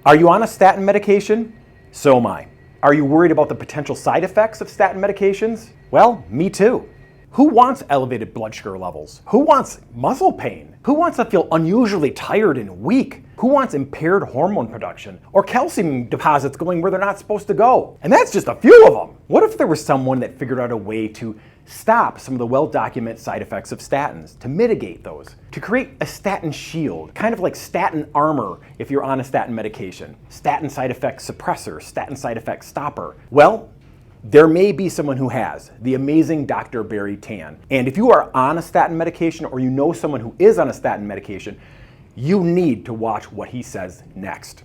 Are you on a statin medication? So am I. Are you worried about the potential side effects of statin medications? Well, me too. Who wants elevated blood sugar levels? Who wants muscle pain? Who wants to feel unusually tired and weak? Who wants impaired hormone production or calcium deposits going where they're not supposed to go? And that's just a few of them. What if there was someone that figured out a way to stop some of the well-documented side effects of statins, to mitigate those, to create a statin shield, kind of like statin armor if you're on a statin medication, statin side effect suppressor, statin side effect stopper? Well, there may be someone who has, the amazing Dr. Barrie Tan. And if you are on a statin medication or you know someone who is on a statin medication, you need to watch what he says next.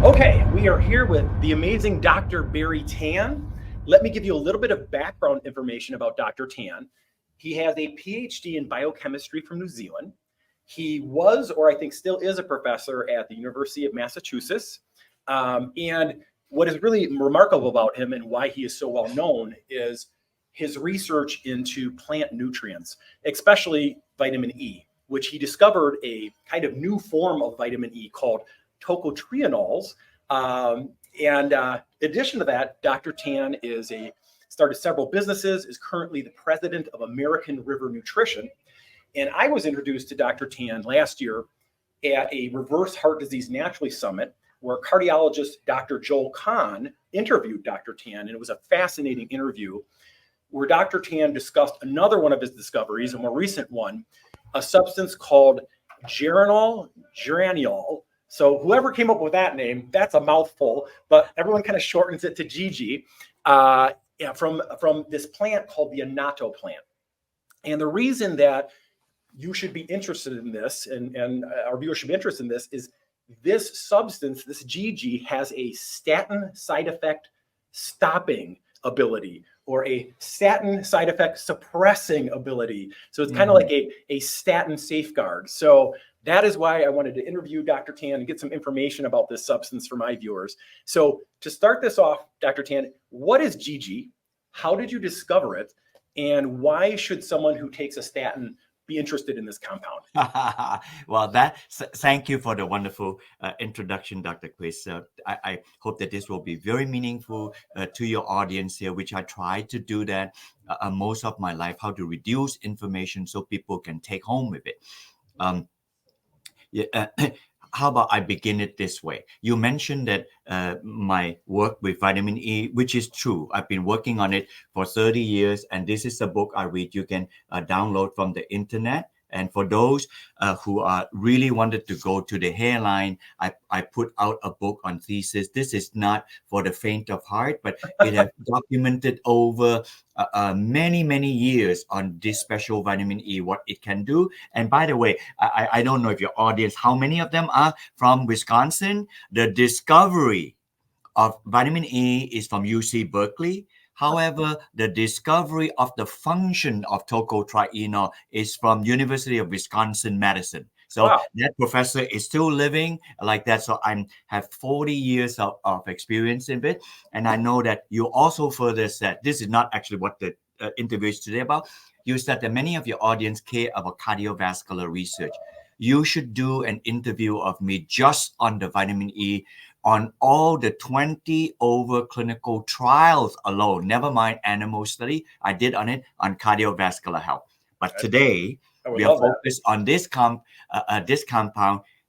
Okay, we are here with the amazing Dr. Barrie Tan. Let me give you a little bit of background information about Dr. Tan. He has a Ph.D. in biochemistry from New Zealand. He was, or I think still is, a professor at the University of Massachusetts. And what is really remarkable about him and why he is so well known is his research into plant nutrients, especially vitamin E, which he discovered a kind of new form of vitamin E called tocotrienols. In addition to that, Dr. Tan started several businesses, is currently the president of American River Nutrition. And I was introduced to Dr. Tan last year at a reverse heart disease naturally summit, where cardiologist Dr. Joel Kahn interviewed Dr. Tan. And it was a fascinating interview where Dr. Tan discussed another one of his discoveries, a more recent one, a substance called Geranylgeraniol. So whoever came up with that name, that's a mouthful, but everyone kind of shortens it to GG, from this plant called the Annatto plant. And the reason that you should be interested in this, and our viewers should be interested in this, is this substance, this GG, has a statin side effect stopping ability, or a statin side effect suppressing ability. So it's kind of like a statin safeguard. So that is why I wanted to interview Dr. Tan and get some information about this substance for my viewers. So to start this off, Dr. Tan, what is GG? How did you discover it? And why should someone who takes a statin be interested in this compound? Well, thank you for the wonderful introduction, Dr. Chris. I hope that this will be very meaningful to your audience here, which I try to do that most of my life, how to reduce information so people can take home with it. How about I begin it this way? You mentioned that my work with vitamin E, which is true. I've been working on it for 30 years, and this is a book I read. You can download from the internet. And for those who are really wanted to go to the hairline, I put out a book on thesis. This is not for the faint of heart, but it has documented over many years on this special vitamin E, what it can do. And by the way, I don't know if your audience, how many of them are from Wisconsin. The discovery of vitamin E is from UC Berkeley. However, the discovery of the function of tocotrienol is from University of Wisconsin-Madison. So Wow. That professor is still living like that. So I have 40 years of experience in it. And I know that you also further said, this is not actually what the interview is today about. You said that many of your audience care about cardiovascular research. You should do an interview of me just on the vitamin E, on all the 20 over clinical trials alone, never mind animal study I did on it, on cardiovascular health. But today we are focused on this compound,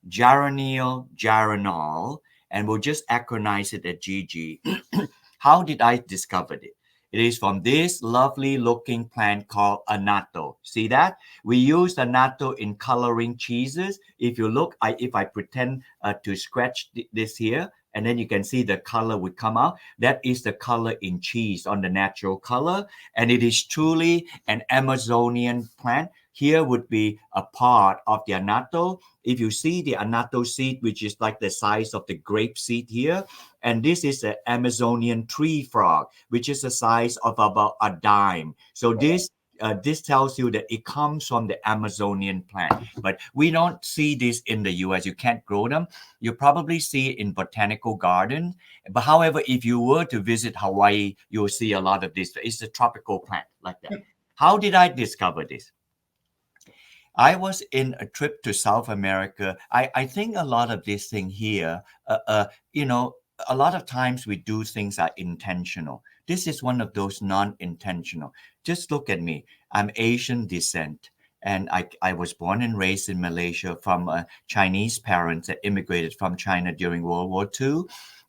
Geranylgeraniol, and we'll just acronize it at GG. How did I discover it? It is from this lovely looking plant called annatto. See that? We use annatto in coloring cheeses. If you look, if I pretend to scratch this here, and then you can see the color would come out. That is the color in cheese, on the natural color. And it is truly an Amazonian plant. Here would be a part of the annatto. If you see the annatto seed, which is like the size of the grape seed here, and this is an Amazonian tree frog, which is the size of about a dime. So this tells you that it comes from the Amazonian plant. But we don't see this in the US. You can't grow them. You probably see it in botanical garden. But however, if you were to visit Hawaii, you'll see a lot of this. It's a tropical plant like that. How did I discover this? I was in a trip to South America. I think a lot of this thing here, you know, a lot of times we do things are intentional. This is one of those non-intentional. Just look at me. I'm Asian descent. And I was born and raised in Malaysia from Chinese parents that immigrated from China during World War II.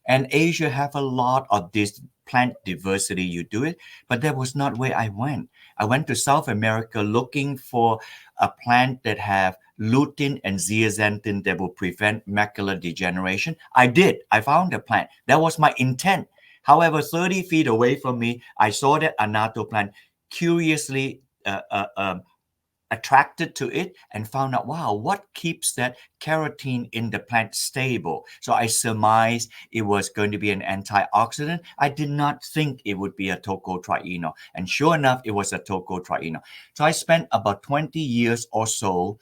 And Asia have a lot of this plant diversity. You do it, but that was not where I went. I went to South America looking for a plant that have lutein and zeaxanthin that will prevent macular degeneration. I did. I found a plant. That was my intent. However, 30 feet away from me, I saw that Annatto plant. Curiously attracted to it and found out, wow, what keeps that carotene in the plant stable? So I surmised it was going to be an antioxidant. I did not think it would be a tocotrienol. And sure enough, it was a tocotrienol. So I spent about 20 years or so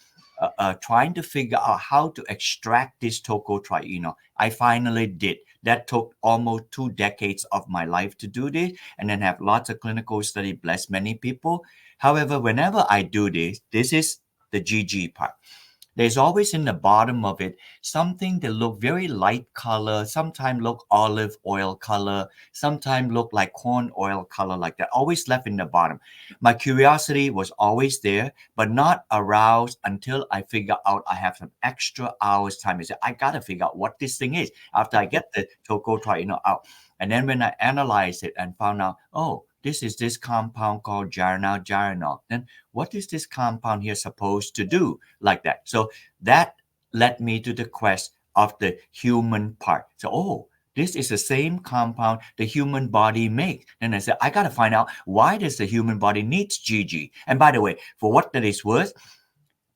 trying to figure out how to extract this tocotrienol. I finally did. That took almost 2 decades of my life to do this, and then have lots of clinical study, bless many people. However, whenever I do this, this is the GG part. There's always in the bottom of it something that look very light color, sometimes look olive oil color, sometimes look like corn oil color like that, always left in the bottom. My curiosity was always there, but not aroused until I figure out I have some extra hours time. I said, I got to figure out what this thing is after I get the tocotrienol out. And then when I analyzed it and found out, oh, this is this compound called geranylgeraniol. Then what is this compound here supposed to do like that? So that led me to the quest of the human part. So, oh, this is the same compound the human body makes. And I said, I got to find out why does the human body needs GG? And by the way, for what that is worth,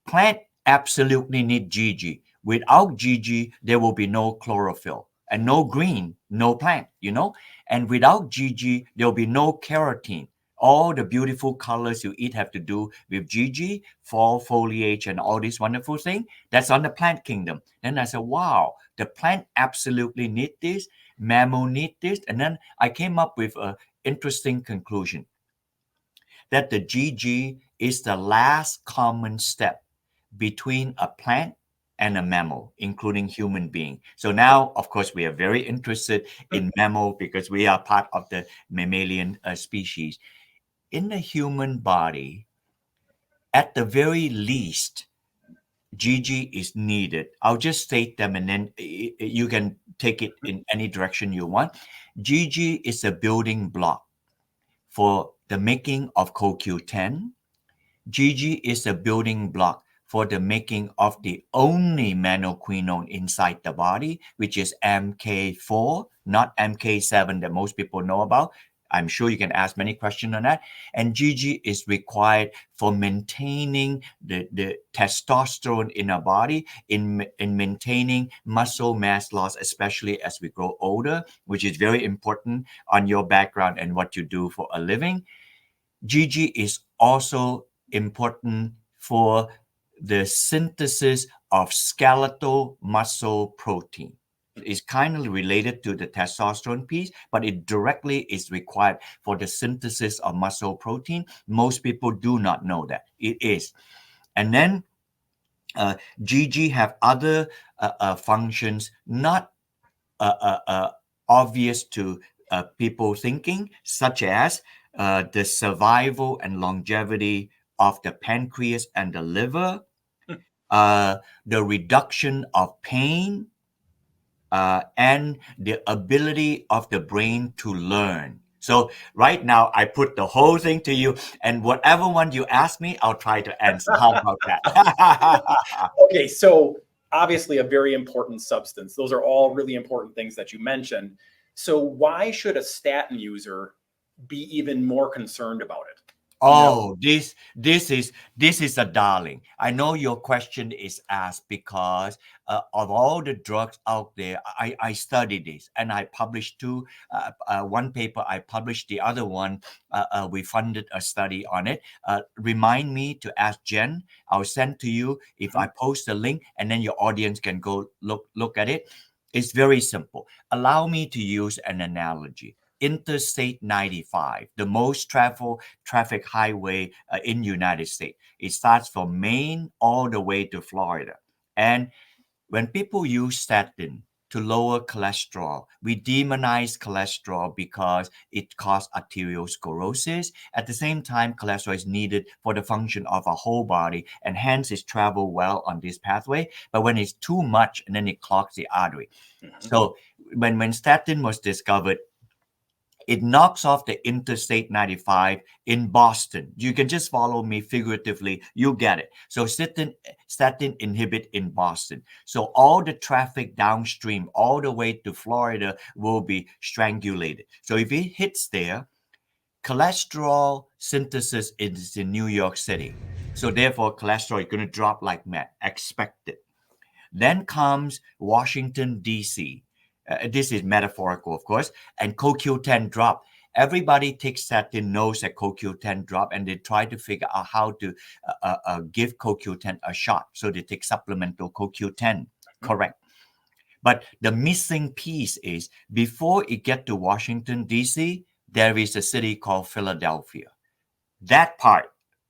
plant absolutely need GG. Without GG, there will be no chlorophyll and no green, no plant, you know? And without GG, there will be no carotene. All the beautiful colors you eat have to do with GG, fall foliage, and all this wonderful thing. That's on the plant kingdom. Then I said, wow, the plant absolutely need this, mammal need this. And then I came up with an interesting conclusion that the GG is the last common step between a plant and a mammal, including human being. So now, of course, we are very interested in mammal because we are part of the mammalian species. In the human body, at the very least, GG is needed. I'll just state them and then you can take it in any direction you want. GG is a building block for the making of CoQ10. GG is a building block for the making of the only manoquinone inside the body, which is MK4, not MK7 that most people know about. I'm sure you can ask many questions on that. And GG is required for maintaining the testosterone in our body, in maintaining muscle mass loss, especially as we grow older, which is very important on your background and what you do for a living. GG is also important for the synthesis of skeletal muscle protein. It's kind of related to the testosterone piece, but it directly is required for the synthesis of muscle protein. Most people do not know that. It is. And then GG have other functions not obvious to people thinking, such as the survival and longevity of the pancreas and the liver, the reduction of pain, and the ability of the brain to learn. So right now, I put the whole thing to you, and whatever one you ask me, I'll try to answer. How about that? Okay, so obviously a very important substance. Those are all really important things that you mentioned. So why should a statin user be even more concerned about it? Oh, this is a darling. I know your question is asked because of all the drugs out there. I studied this and I published one paper. I published the other one. We funded a study on it. Remind me to ask Jen. I'll send to you if I post a link, and then your audience can go look at it. It's very simple. Allow me to use an analogy. Interstate 95, the most traveled traffic highway in United States. It starts from Maine all the way to Florida. And when people use statin to lower cholesterol, we demonize cholesterol because it causes arteriosclerosis. At the same time, cholesterol is needed for the function of our whole body, and hence it travels well on this pathway. But when it's too much, and then it clogs the artery. Mhm. So when statin was discovered, it knocks off the Interstate 95 in Boston. You can just follow me figuratively. You get it. So statin inhibit in Boston. So all the traffic downstream, all the way to Florida, will be strangulated. So if it hits there, cholesterol synthesis is in New York City. So therefore, cholesterol is going to drop like mad, expected. Then comes Washington, D.C. This is metaphorical, of course, and CoQ10 drop. Everybody takes statin knows that CoQ10 drop, and they try to figure out how to give CoQ10 a shot. So they take supplemental CoQ10, correct. But the missing piece is before it get to Washington, D.C., there is a city called Philadelphia. That part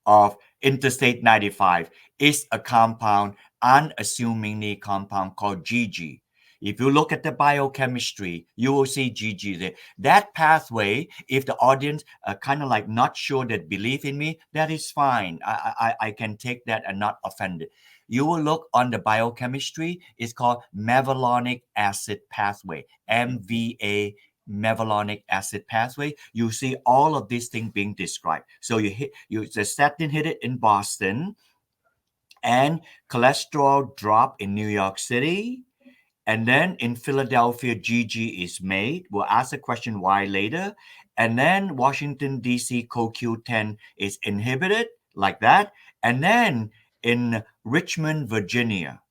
of Interstate 95 is a compound, unassumingly compound called GG. If you look at the biochemistry, you will see GG there. That pathway, if the audience are kind of like not sure that believe in me, that is fine. I can take that and not offended. You will look on the biochemistry. It's called mevalonic acid pathway, MVA mevalonic acid pathway. You see all of these things being described. So the statin hit it in Boston, and cholesterol drop in New York City, and then in Philadelphia, GG is made. We'll ask the question why later. And then Washington, D.C., CoQ10 is inhibited like that. And then in Richmond, Virginia,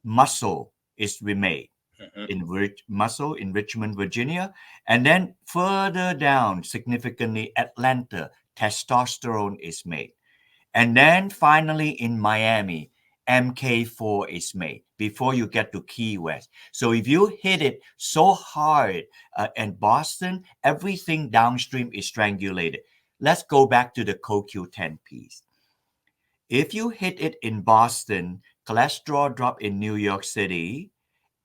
muscle is remade Mhm. in muscle in Richmond, Virginia. And then further down, significantly, Atlanta, testosterone is made. And then finally in Miami, MK4 is made before you get to Key West. So if you hit it so hard in Boston, everything downstream is strangulated. Let's go back to the CoQ10 piece. If you hit it in Boston, cholesterol drop in New York City,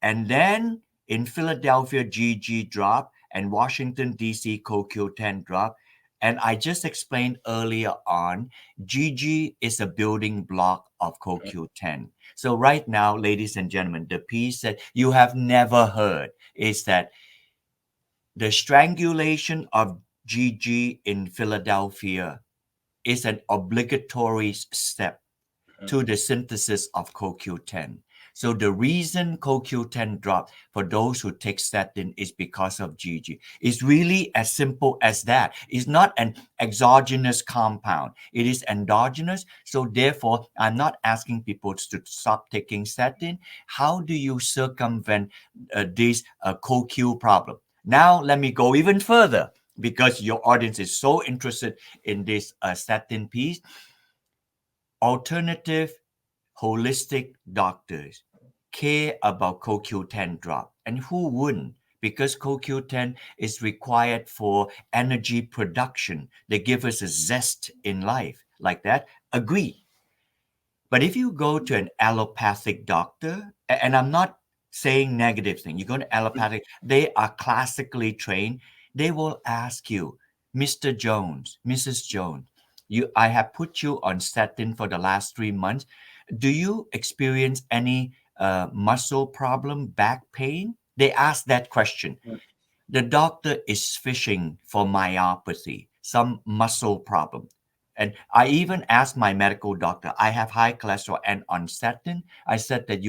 and then in Philadelphia, GG drop, and Washington, D.C., CoQ10 drop. And I just explained earlier on, GG is a building block of CoQ10. So right now, ladies and gentlemen, the piece that you have never heard is that the strangulation of GG in Philadelphia is an obligatory step to the synthesis of CoQ10. So the reason CoQ10 dropped for those who take statin is because of GG. It's really as simple as that. It's not an exogenous compound. It is endogenous. So therefore, I'm not asking people to stop taking statin. How do you circumvent this CoQ problem? Now, let me go even further because your audience is so interested in this statin piece. Alternative holistic doctors care about CoQ10 drop. And who wouldn't? Because CoQ10 is required for energy production. They give us a zest in life like that. Agree. But if you go to an allopathic doctor, and I'm not saying negative thing, you go to allopathic, they are classically trained. They will ask you, Mr. Jones, Mrs. Jones, I have put you on statin for the last 3 months. Do you experience any muscle problem, back pain? They ask that question. The doctor is fishing for myopathy, some muscle problem. And I even asked my medical doctor, I have high cholesterol and on statin. I said that,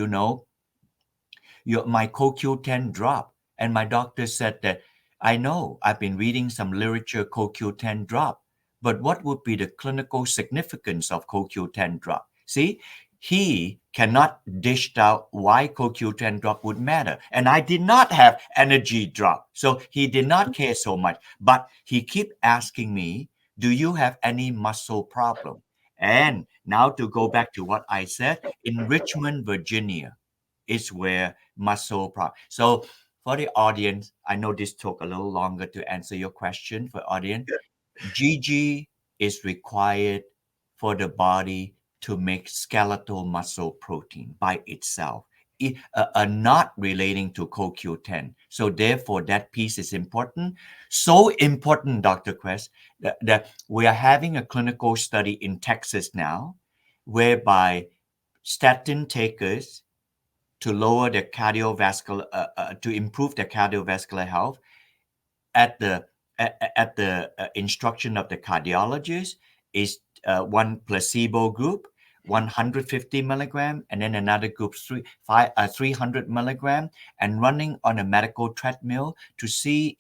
my CoQ10 drop. And my doctor said that, I know, I've been reading some literature, CoQ10 drop. But what would be the clinical significance of CoQ10 drop? See, he cannot dish out why CoQ10 drop would matter. And I did not have energy drop. So he did not care so much. But he kept asking me, do you have any muscle problem? And now to go back to what I said, in Richmond, Virginia, is where muscle problem. So For the audience, I know this took a little longer to answer your question for audience. GG is required for the body to make skeletal muscle protein by itself, not relating to CoQ10. So therefore, that piece is important. So important, Dr. Quest, that we are having a clinical study in Texas now, whereby statin takers to lower their cardiovascular, to improve their cardiovascular health at the instruction of the cardiologist is one placebo group 150 milligram, and then another group 300 milligram, and running on a medical treadmill to see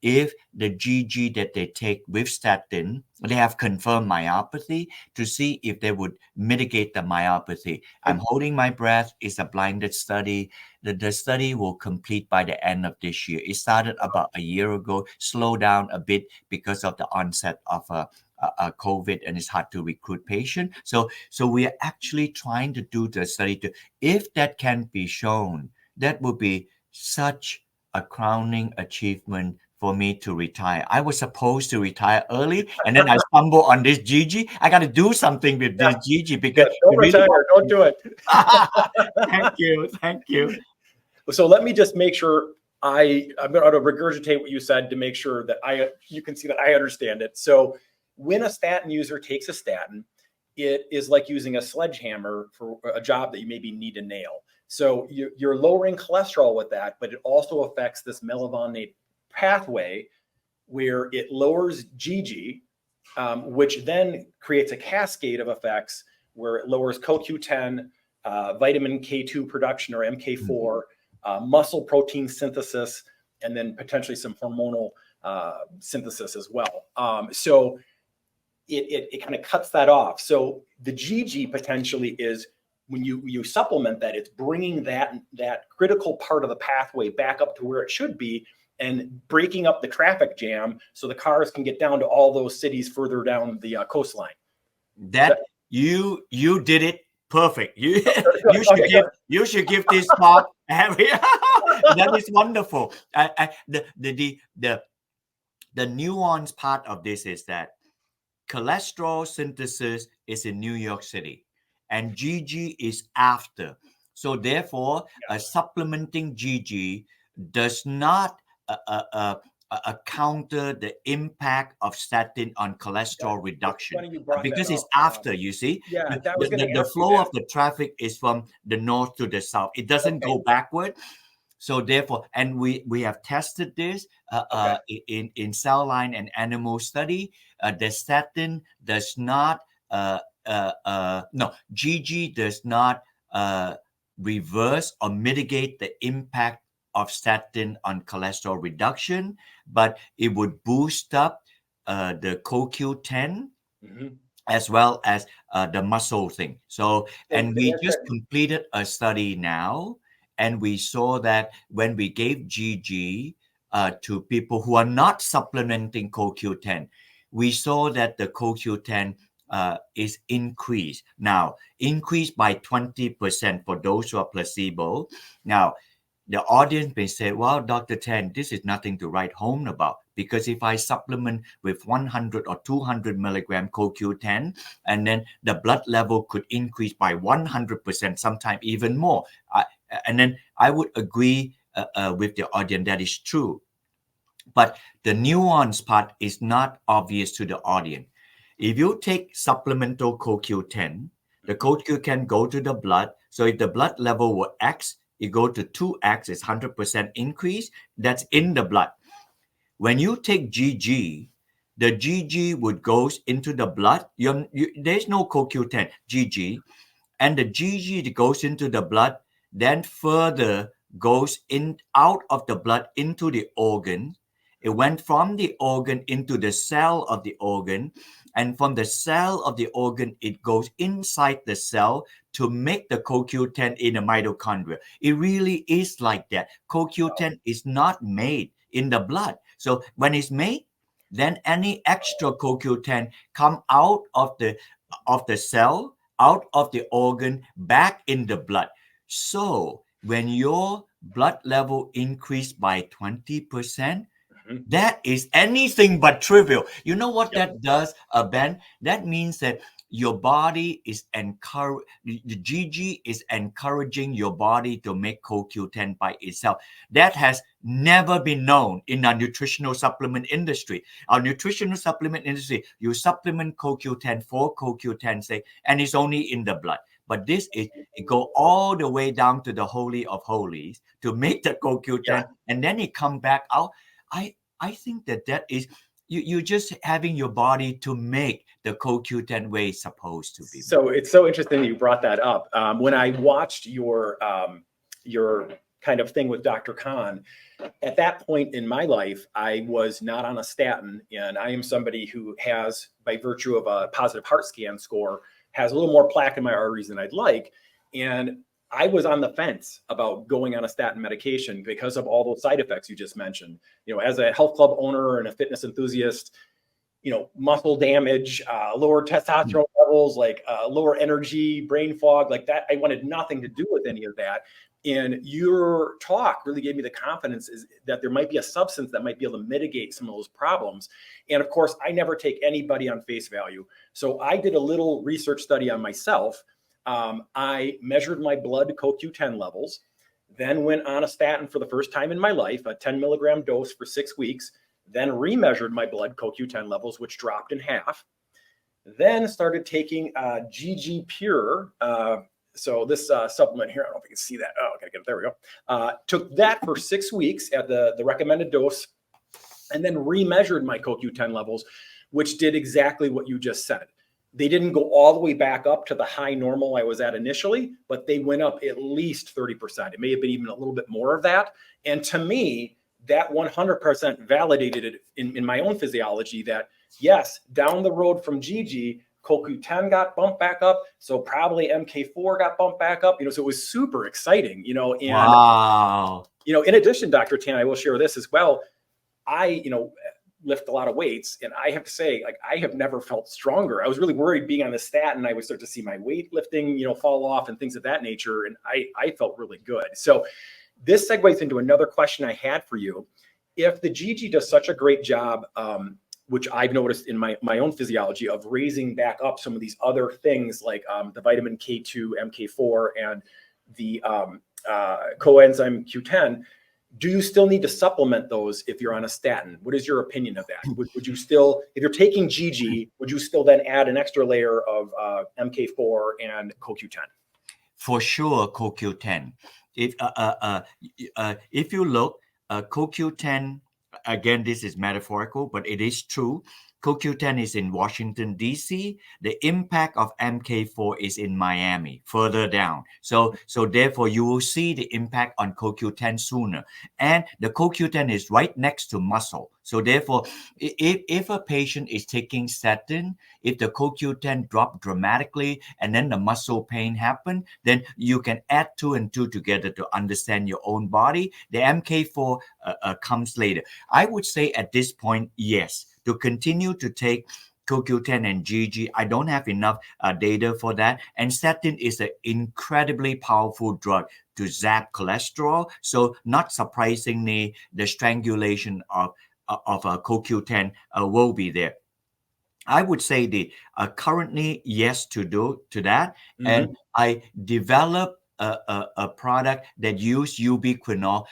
if the GG that they take with statin, they have confirmed myopathy, to see if they would mitigate the myopathy. I'm holding my breath. It's a blinded study. The study will complete by the end of this year. It started about a year ago, slowed down a bit because of the onset of COVID, and it's hard to recruit patients. So we are actually trying to do the study to, if that can be shown, that would be such a crowning achievement for me to retire. I was supposed to retire early, and then I stumbled on this GG. I got to do something with this GG because don't retire. Don't do it. Thank you. So let me just make sure I'm going to regurgitate what you said to make sure that you can see that I understand it. So when a statin user takes a statin, it is like using a sledgehammer for a job that you maybe need to nail. So you're lowering cholesterol with that, but it also affects this melavonate pathway where it lowers GG, which then creates a cascade of effects where it lowers CoQ10, vitamin K2 production or MK4, muscle protein synthesis, and then potentially some hormonal synthesis as well. So it kind of cuts that off. So the GG potentially is when you supplement that, it's bringing that critical part of the pathway back up to where it should be and breaking up the traffic jam so the cars can get down to all those cities further down the coastline. You did it perfect. You should give this talk. That is wonderful. The nuanced part of this is that cholesterol synthesis is in New York City, and GG is after. So therefore, supplementing GG does not counter the impact of statin on cholesterol reduction because it's after. You see, the flow of the traffic is from the north to the south. It doesn't go backward. So therefore, and we have tested this in cell line and animal study. The statin does not GG does not reverse or mitigate the impact of statin on cholesterol reduction, but it would boost up the CoQ10 as well as the muscle thing. So, and we just completed a study now, and we saw that when we gave GG to people who are not supplementing CoQ10, we saw that the CoQ10 is increased. Now, increased by 20% for those who are placebo. Now, the audience may say, well, Dr. Tan, this is nothing to write home about, because if I supplement with 100 or 200 milligram CoQ10, and then the blood level could increase by 100%, sometimes even more. And then I would agree with the audience that is true. But the nuance part is not obvious to the audience. If you take supplemental CoQ10, the CoQ10 go to the blood. So if the blood level were X, it go to 2X, it's 100% increase. That's in the blood. When you take GG, the GG would goes into the blood. There's no CoQ10, GG. And the GG that goes into the blood, then further goes out of the blood into the organ. It went from the organ into the cell of the organ. And from the cell of the organ, it goes inside the cell to make the CoQ10 in the mitochondria. It really is like that. CoQ10 is not made in the blood. So when it's made, then any extra CoQ10 come out of the cell, out of the organ, back in the blood. So when your blood level increased by 20%. Mhm. That is anything but trivial. You know what Yep. that does, Ben? That means that your body is the GG is encouraging your body to make CoQ10 by itself. That has never been known in our nutritional supplement industry. Our nutritional supplement industry, you supplement CoQ10 for CoQ10 sake, and it's only in the blood. But this is, it go all the way down to the holy of holies to make the Yeah. CoQ10, and then it come back out. I think that is you just having your body to make the CoQ10 way it's supposed to be made. So it's so interesting that you brought that up. When I watched your kind of thing with Dr. Khan, at that point in my life, I was not on a statin, and I am somebody who has, by virtue of a positive heart scan score, has a little more plaque in my arteries than I'd like. And I was on the fence about going on a statin medication because of all those side effects you just mentioned. You know, as a health club owner and a fitness enthusiast, you know, muscle damage, lower testosterone levels, like lower energy, brain fog, like that. I wanted nothing to do with any of that. And your talk really gave me the confidence is that there might be a substance that might be able to mitigate some of those problems. And of course, I never take anybody on face value. So I did a little research study on myself. I measured my blood CoQ10 levels, then went on a statin for the first time in my life, a 10 milligram dose for 6 weeks, then remeasured my blood CoQ10 levels, which dropped in half, then started taking GG Pure. So this supplement here, I don't know if you can see that. Oh, okay, there we go. Took that for 6 weeks at the recommended dose, and then remeasured my CoQ10 levels, which did exactly what you just said. They didn't go all the way back up to the high normal I was at initially, but they went up at least 30%. It may have been even a little bit more of that. And to me, that 100% validated it in my own physiology that, yes, down the road from GG, CoQ10 got bumped back up. So probably MK4 got bumped back up, you know, so it was super exciting, you know, and, Wow. you know, in addition, Dr. Tan, I will share this as well. I, you know, lift a lot of weights, and I have to say, like, I have never felt stronger. I was really worried being on the statin, I would start to see my weight lifting, you know, fall off and things of that nature. And I felt really good. So this segues into another question I had for you. If the GG does such a great job, which I've noticed in my own physiology of raising back up some of these other things like the vitamin K2, MK4, and the coenzyme Q10, do you still need to supplement those if you're on a statin? What is your opinion of that? Would you still, if you're taking GG, would you still then add an extra layer of MK4 and CoQ10? For sure, CoQ10. If you look, CoQ10, again, this is metaphorical, but it is true. CoQ10 is in Washington, D.C. The impact of MK4 is in Miami, further down. So therefore, you will see the impact on CoQ10 sooner. And the CoQ10 is right next to muscle. So therefore, if a patient is taking statin, if the CoQ10 drop dramatically and then the muscle pain happen, then you can add 2 and 2 together to understand your own body. The MK4 comes later. I would say at this point, yes, to continue to take CoQ10 and GG. I don't have enough data for that. And statin is an incredibly powerful drug to zap cholesterol. So not surprisingly, the strangulation of CoQ10 will be there. I would say the currently yes to that, and I developed a product that use ubiquinol.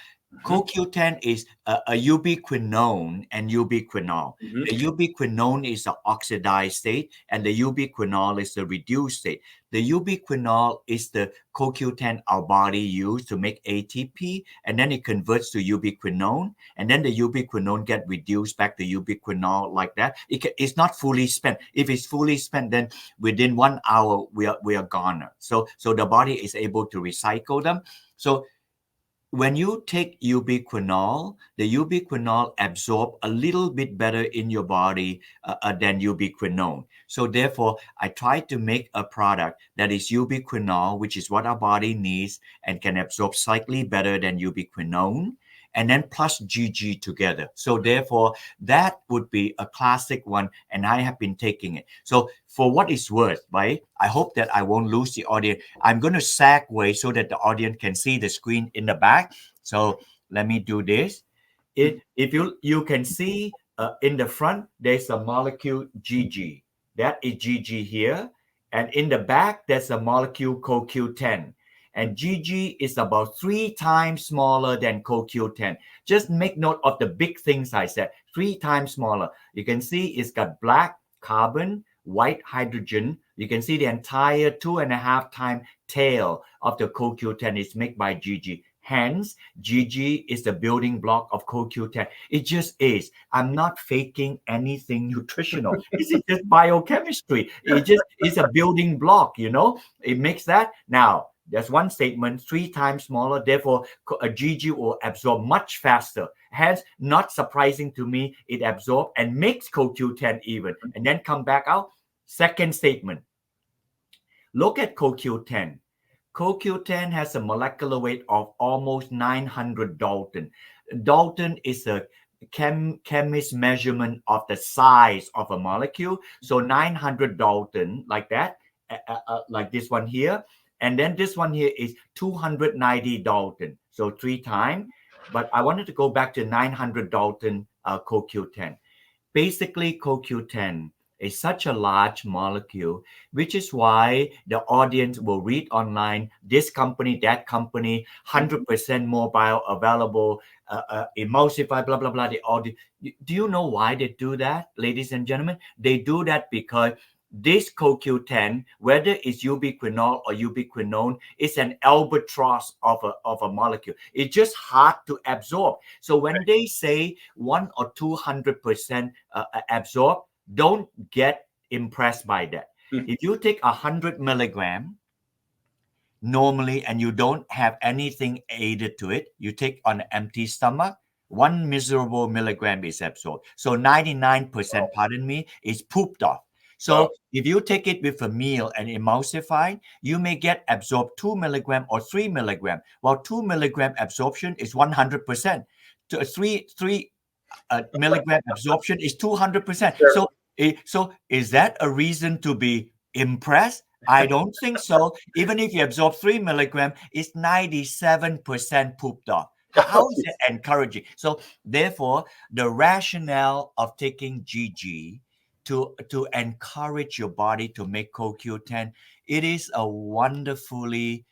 CoQ10 is a ubiquinone and ubiquinol. The ubiquinone is the oxidized state, and the ubiquinol is the reduced state. The ubiquinol is the CoQ10 our body use to make ATP, and then it converts to ubiquinone, and then the ubiquinone get reduced back to ubiquinol like that. It's not fully spent. If it's fully spent, then within 1 hour we are gone. So the body is able to recycle them. So when you take ubiquinol, the ubiquinol absorb a little bit better in your body than ubiquinone. So therefore, I try to make a product that is ubiquinol, which is what our body needs and can absorb slightly better than ubiquinone. and then plus GG together. So therefore, that would be a classic one, and I have been taking it. So for what it's worth, right? I hope that I won't lose the audience. I'm going to segue so that the audience can see the screen in the back. So let me do this. If you can see in the front, there's a molecule GG. That is GG here. And in the back, there's a molecule CoQ10. And GG is about 3 times smaller than CoQ10. Just make note of the big things I said. 3 times smaller. You can see it's got black carbon, white hydrogen. You can see the entire 2.5 time tail of the CoQ10 is made by GG. Hence, GG is the building block of CoQ10. It just is. I'm not faking anything nutritional. This is just biochemistry. It's a building block, you know. It makes that. Now, there's one statement, 3 times smaller. Therefore, a GG will absorb much faster. Hence, not surprising to me, it absorbs and makes CoQ10 even, and then come back out. Second statement. Look at CoQ10. CoQ10 has a molecular weight of almost 900 Dalton. Dalton is a chemist measurement of the size of a molecule. So 900 Dalton, like that, like this one here. And then this one here is 290 Dalton. So 3 times. But I wanted to go back to 900 Dalton CoQ10. Basically, CoQ10 is such a large molecule, which is why the audience will read online, this company, that company, 100% more bioavailable, emulsify, blah, blah, blah. Do you know why they do that, ladies and gentlemen? They do that because this CoQ10, whether it's ubiquinol or ubiquinone, is an albatross of a molecule. It's just hard to absorb. So when they say 100 or 200% absorb, don't get impressed by that. If you take 100 milligram normally and you don't have anything added to it, you take on an empty stomach, 1 miserable milligram is absorbed. So 99%, pardon me, is pooped off. So if you take it with a meal and emulsify, you may get absorbed 2 milligram or 3 milligram. While 2 milligram absorption is 100%. 3 milligram absorption is 200%. Sure. So is that a reason to be impressed? I don't think so. Even if you absorb 3 milligram, it's 97% pooped off. How is it encouraging? So therefore, the rationale of taking GG to encourage your body to make CoQ10, it is a wonderfully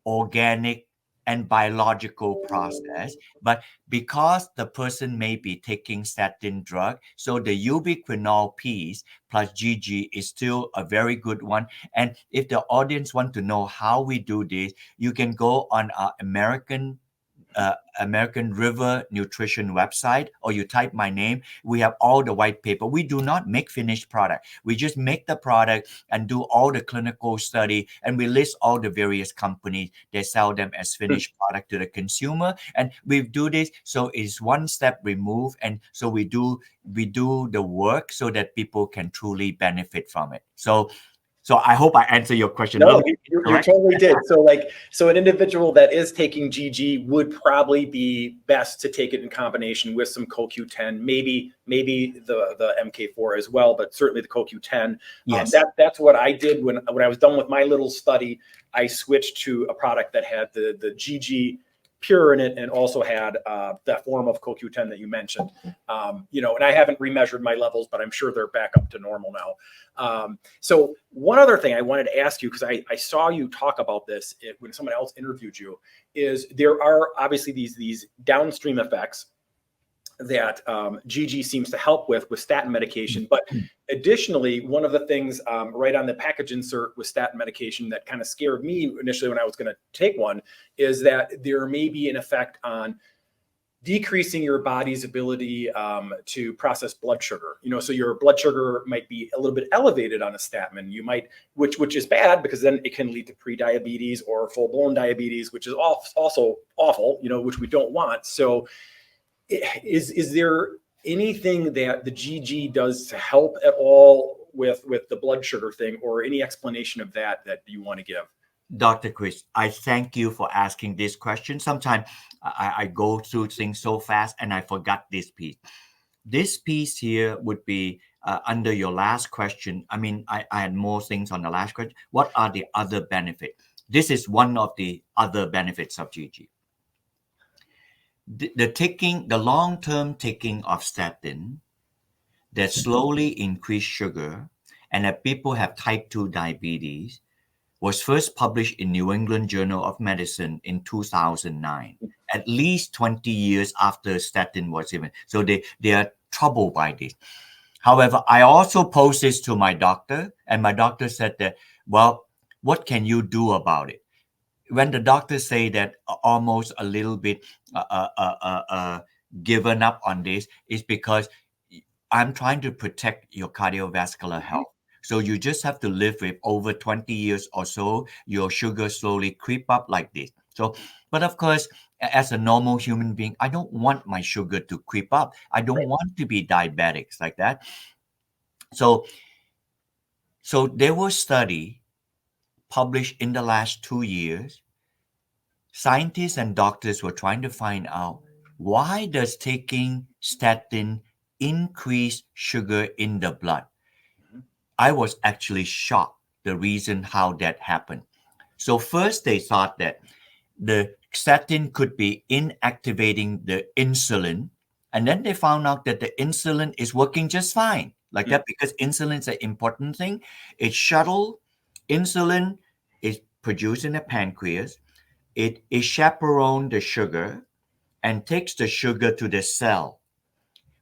organic and biological process, but because the person may be taking statin drug, so the ubiquinol piece plus GG is still a very good one. And if the audience want to know how we do this, you can go on our American River Nutrition website, or you type my name. We have all the white paper. We do not make finished product. We just make the product and do all the clinical study, and we list all the various companies that sell them as finished product to the consumer. And we do this so it's one step removed, and so we do the work so that people can truly benefit from it. So I hope I answer your question. No, you totally did. So an individual that is taking GG would probably be best to take it in combination with some CoQ10, maybe the MK4 as well, but certainly the CoQ10. Yes. That's what I did when I was done with my little study. I switched to a product that had the GG pure in it and also had that form of CoQ10 that you mentioned. And I haven't remeasured my levels, but I'm sure they're back up to normal now. So one other thing I wanted to ask you, because I saw you talk about this when someone else interviewed you, is there are obviously these downstream effects that GG seems to help with statin medication. But additionally, one of the things right on the package insert with statin medication that kind of scared me initially when I was going to take one is that there may be an effect on decreasing your body's ability to process blood sugar. So your blood sugar might be a little bit elevated on a statin. You might, which is bad because then it can lead to pre-diabetes or full-blown diabetes, which is also awful, which we don't want. So is there anything that the GG does to help at all with the blood sugar thing, or any explanation of that you want to give? Dr. Chris, I thank you for asking this question. Sometimes I go through things so fast and I forgot this piece. This piece here would be under your last question. I mean, I had more things on the last question. What are the other benefits? This is one of the other benefits of GG. The long-term taking of statin that slowly increase sugar and that people have type 2 diabetes was first published in New England Journal of Medicine in 2009, at least 20 years after statin was given. So they are troubled by this. However, I also posed this to my doctor, and my doctor said that, well, what can you do about it? When the doctors say that almost a little bit given up on this, is because I'm trying to protect your cardiovascular health. So you just have to live with over 20 years or so, your sugar slowly creep up like this. So, but of course, as a normal human being, I don't want my sugar to creep up. I don't want to be diabetics like that. So, so there was study published in the last 2 years. Scientists and doctors were trying to find out why does taking statin increase sugar in the blood. I was actually shocked the reason how that happened. So first they thought that the statin could be inactivating the insulin, and then they found out that the insulin is working just fine like that, because insulin is an important thing. It shuttle insulin is produced in the pancreas. It chaperones the sugar and takes the sugar to the cell.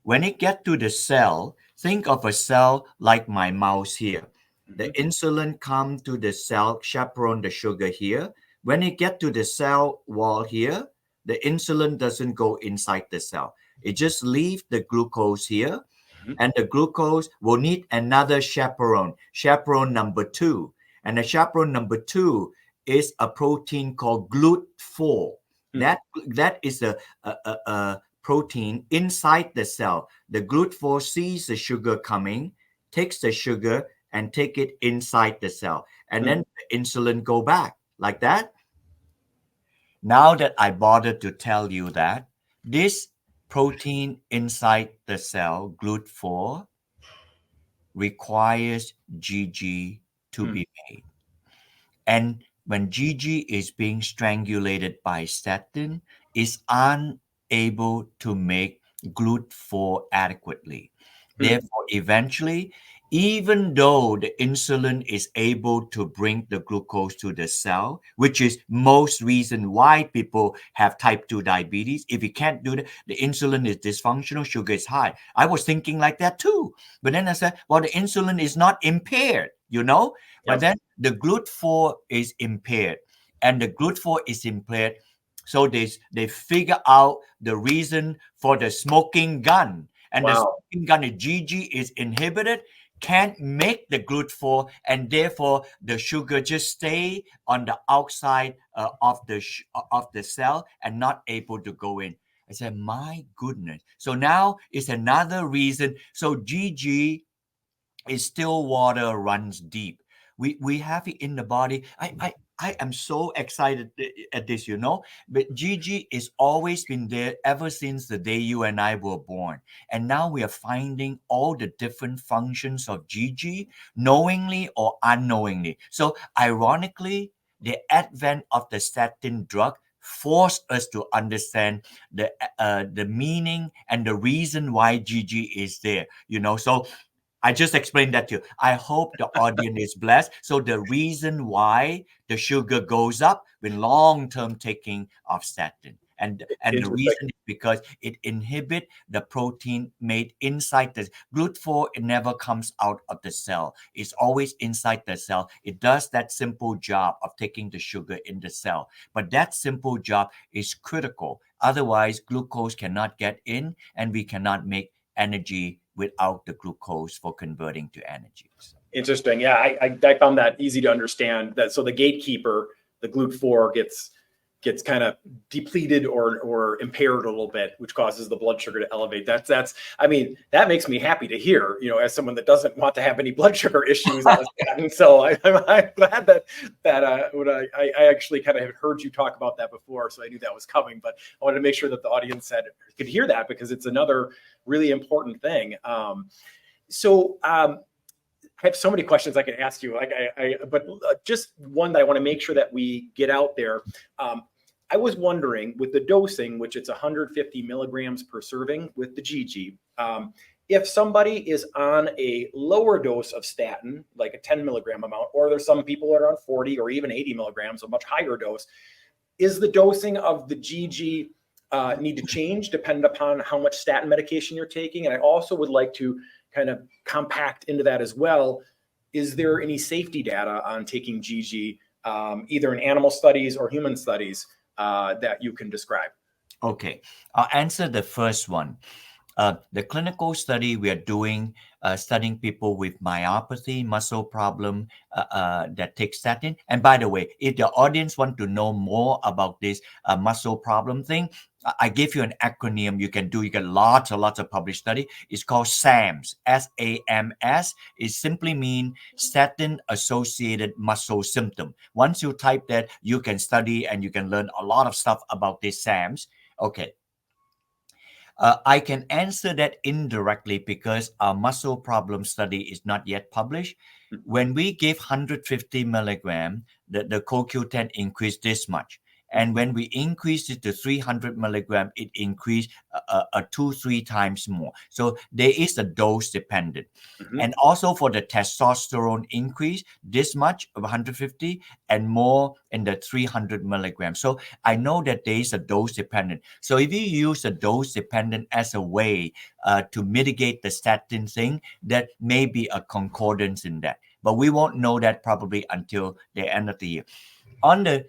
When it gets to the cell, think of a cell like my mouse here. The insulin comes to the cell, chaperone the sugar here. When it gets to the cell wall here, the insulin doesn't go inside the cell. It just leaves the glucose here, and the glucose will need another chaperone number 2. And the chaperone number 2 is a protein called GLUT4. That is a protein inside the cell. The GLUT4 sees the sugar coming, takes the sugar and take it inside the cell, and then the insulin go back like that. Now that I bothered to tell you that this protein inside the cell, GLUT4, requires GG to be made. And when GG is being strangulated by statin, is unable to make GLUT4 adequately. Therefore, eventually, even though the insulin is able to bring the glucose to the cell, which is most reason why people have type 2 diabetes, if you can't do that, the insulin is dysfunctional, sugar is high. I was thinking like that too. But then I said, well, the insulin is not impaired, you know? But then the GLUT4 is impaired, and the GLUT4 is impaired. So they figure out the reason for the smoking gun. And the smoking gun, the GG is inhibited, can't make the GLUT4, and therefore the sugar just stay on the outside of the cell and not able to go in. I said, my goodness. So now it's another reason. So GG is still water runs deep. We have it in the body. I am so excited at this, you know. But GG is always been there ever since the day you and I were born. And now we are finding all the different functions of GG, knowingly or unknowingly. So ironically, the advent of the statin drug forced us to understand the meaning and the reason why GG is there. You know, so I just explained that to you. I hope the audience is blessed. So the reason why the sugar goes up with long-term taking of statin. And the reason is because it inhibits the protein made inside the GLUT4. It never comes out of the cell. It's always inside the cell. It does that simple job of taking the sugar in the cell. But that simple job is critical. Otherwise, glucose cannot get in, and we cannot make energy without the glucose for converting to energy. Interesting. Yeah, I found that easy to understand. That so the gatekeeper, the GLUT4, gets gets kind of depleted or impaired a little bit, which causes the blood sugar to elevate. That's I mean, that makes me happy to hear, as someone that doesn't want to have any blood sugar issues on a statin. So I'm glad that when I actually kind of had heard you talk about that before, so I knew that was coming. But I wanted to make sure that the audience could hear that, because it's another really important thing. I have so many questions I can ask you, but just one that I want to make sure that we get out there. I was wondering, with the dosing, which it's 150 milligrams per serving with the GG, if somebody is on a lower dose of statin, like a 10 milligram amount, or there's some people that are on 40 or even 80 milligrams, a much higher dose, is the dosing of the GG need to change depending upon how much statin medication you're taking? And I also would like to kind of compact into that as well. Is there any safety data on taking GG, either in animal studies or human studies, that you can describe? Okay, I'll answer the first one. The clinical study we are doing, studying people with myopathy, muscle problem that take statin. And by the way, if the audience want to know more about this muscle problem thing, I give you an acronym you can do. You get lots and lots of published study. It's called SAMS, SAMS. It simply means statin associated muscle symptom. Once you type that, you can study and you can learn a lot of stuff about this SAMS. Okay. I can answer that indirectly because our muscle problem study is not yet published. When we give 150 milligram, the CoQ10 increased this much. And when we increase it to 300 milligram, it increased 2-3 times more. So there is a dose dependent. And also for the testosterone increase, this much of 150 and more in the 300 milligrams. So I know that there is a dose dependent. So if you use a dose dependent as a way to mitigate the statin thing, that may be a concordance in that. But we won't know that probably until the end of the year. On the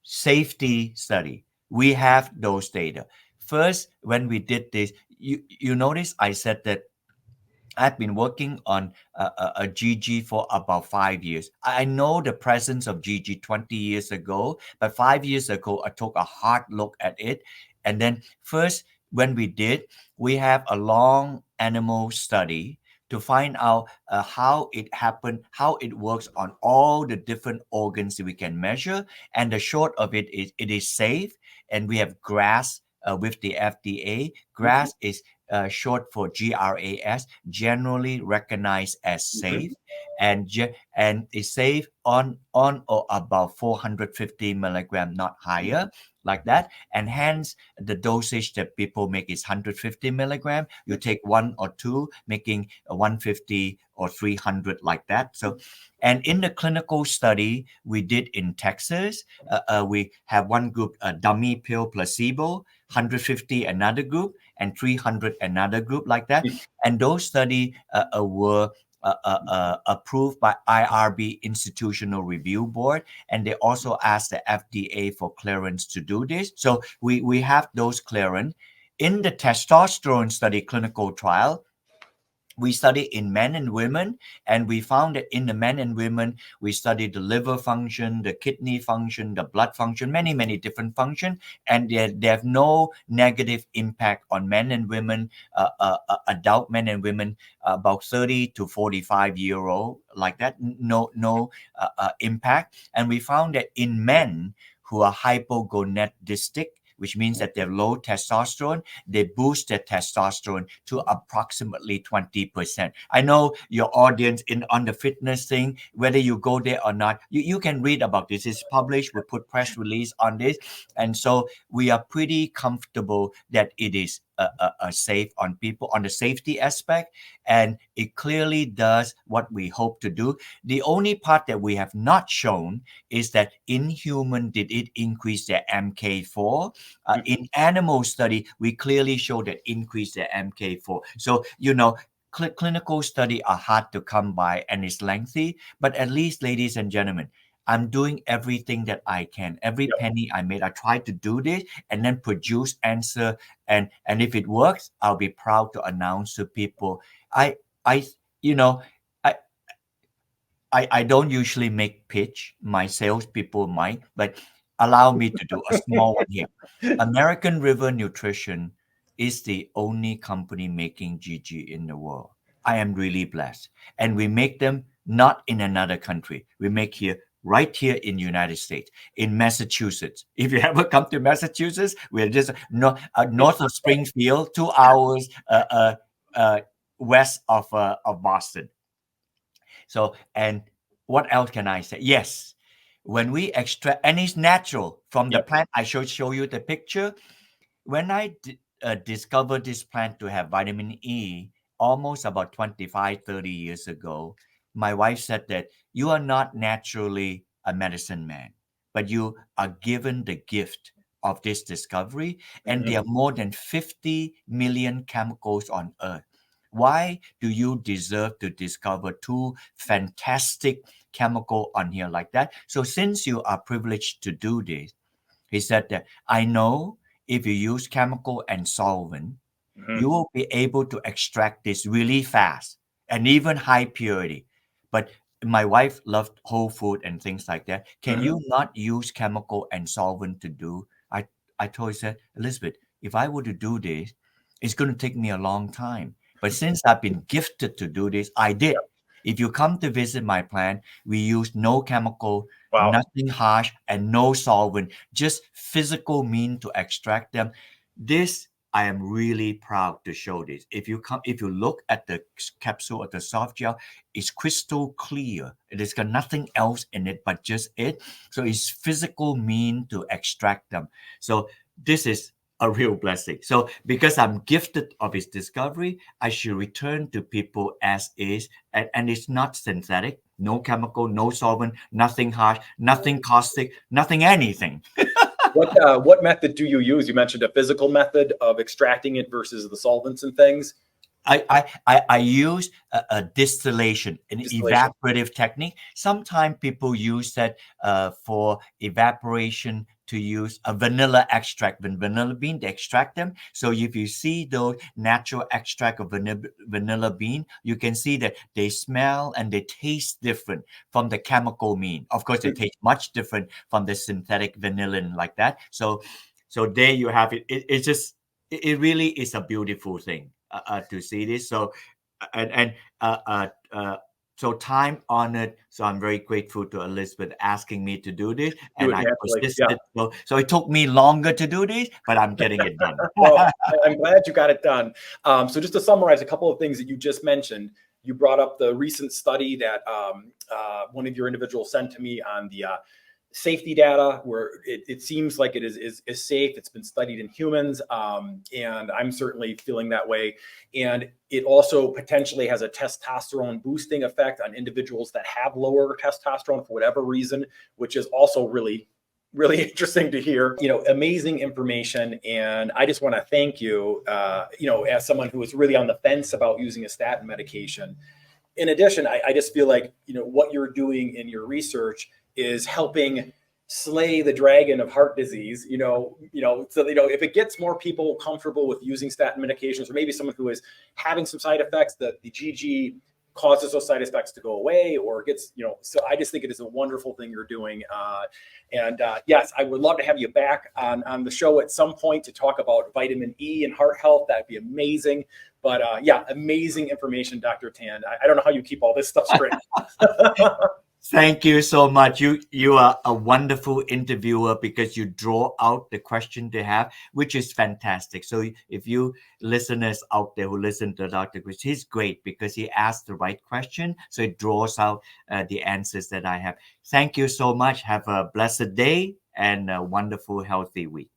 safety study, we have those data. First, when we did this, you notice I said that I've been working on a GG for about 5 years. I know the presence of GG 20 years ago, but 5 years ago, I took a hard look at it. And then first, when we did, we have a long animal study to find out how it happened, how it works on all the different organs that we can measure. And the short of it is it is safe. And we have GRAS with the FDA. GRAS is short for GRAS, generally recognized as safe, and is safe on or above 450 milligram, not higher, like that. And hence the dosage that people make is 150 milligram. You take one or two, making 150 or 300, like that. So, and in the clinical study we did in Texas, we have one group, dummy pill placebo, 150 another group, and 300 another group, like that. And those studies were approved by IRB, Institutional Review Board, and they also asked the FDA for clearance to do this. So we have those clearance. In the testosterone study clinical trial, we studied in men and women, and we found that in the men and women, we studied the liver function, the kidney function, the blood function, many different functions, and they have no negative impact on men and women, adult men and women, about 30 to 45-year-old, like that, no impact. And we found that in men who are hypogonadistic, which means that they have low testosterone, they boost their testosterone to approximately 20%. I know your audience on the fitness thing, whether you go there or not, you can read about this. It's published. We put press release on this. And so we are pretty comfortable that it is safe on people on the safety aspect, and it clearly does what we hope to do. The only part that we have not shown is that in human, did it increase their MK4? In animal study, we clearly show that increase their MK4. So, clinical study are hard to come by and it's lengthy, but at least, ladies and gentlemen, I'm doing everything that I can. Every penny I made, I try to do this and then produce answer. And if it works, I'll be proud to announce to people. I don't usually make pitch. My salespeople might, but allow me to do a small one here. American River Nutrition is the only company making GG in the world. I am really blessed. And we make them not in another country. We make here right here in the United States, in Massachusetts. If you ever come to Massachusetts, we're just north of Springfield, 2 hours west of Boston. So, and what else can I say? Yes, when we extract, and it's natural from the plant. I show you the picture. When I discovered this plant to have vitamin E, almost about 25, 30 years ago, my wife said that you are not naturally a medicine man, but you are given the gift of this discovery. And there are more than 50 million chemicals on Earth. Why do you deserve to discover two fantastic chemical on here like that? So since you are privileged to do this, he said that I know if you use chemical and solvent, you will be able to extract this really fast and even high purity. But my wife loved whole food and things like that. Can you not use chemical and solvent to do? I told her, said, Elizabeth, if I were to do this, it's going to take me a long time. But since I've been gifted to do this, I did. If you come to visit my plant, we use no chemical, nothing harsh, and no solvent, just physical mean to extract them. This, I am really proud to show this. If you look at the capsule of the soft gel, it's crystal clear. It has got nothing else in it but just it. So it's physical mean to extract them. So this is a real blessing. So because I'm gifted of his discovery, I should return to people as is. And it's not synthetic, no chemical, no solvent, nothing harsh, nothing caustic, nothing anything. What method do you use? You mentioned a physical method of extracting it versus the solvents and things. I use a distillation, evaporative technique. Sometimes people use that for evaporation to use a vanilla extract. When vanilla bean, they extract them. So if you see those natural extract of vanilla bean, you can see that they smell and they taste different from the chemical bean. Of course, they taste much different from the synthetic vanillin like that. So there you have it. It really is a beautiful thing. To see this, so so time honored. So I'm very grateful to Elizabeth asking me to do this, and I persisted. So it took me longer to do this, but I'm getting it done. Well, I'm glad you got it done. So just to summarize a couple of things that you just mentioned, you brought up the recent study that one of your individuals sent to me on the safety data, where it seems like it is safe. It's been studied in humans, and I'm certainly feeling that way. And it also potentially has a testosterone boosting effect on individuals that have lower testosterone for whatever reason, which is also really, really interesting to hear. Amazing information. And I just want to thank you, as someone who is really on the fence about using a statin medication. In addition, I just feel like, what you're doing in your research is helping slay the dragon of heart disease, so if it gets more people comfortable with using statin medications, or maybe someone who is having some side effects, that the GG causes those side effects to go away, or gets, so I just think it is a wonderful thing you're doing. Yes, I would love to have you back on the show at some point to talk about vitamin E and heart health. That'd be amazing. But yeah, amazing information, Dr. Tan. I don't know how you keep all this stuff straight. Thank you so much. You are a wonderful interviewer because you draw out the question they have, which is fantastic. So if you listeners out there who listen to Dr. Chris, he's great because he asks the right question. So it draws out the answers that I have. Thank you so much. Have a blessed day and a wonderful, healthy week.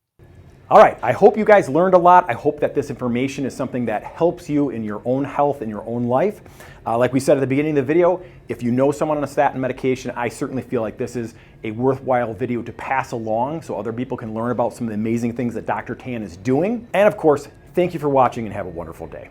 All right, I hope you guys learned a lot. I hope that this information is something that helps you in your own health, in your own life. Like we said at the beginning of the video, if you know someone on a statin medication, I certainly feel like this is a worthwhile video to pass along so other people can learn about some of the amazing things that Dr. Tan is doing. And of course, thank you for watching and have a wonderful day.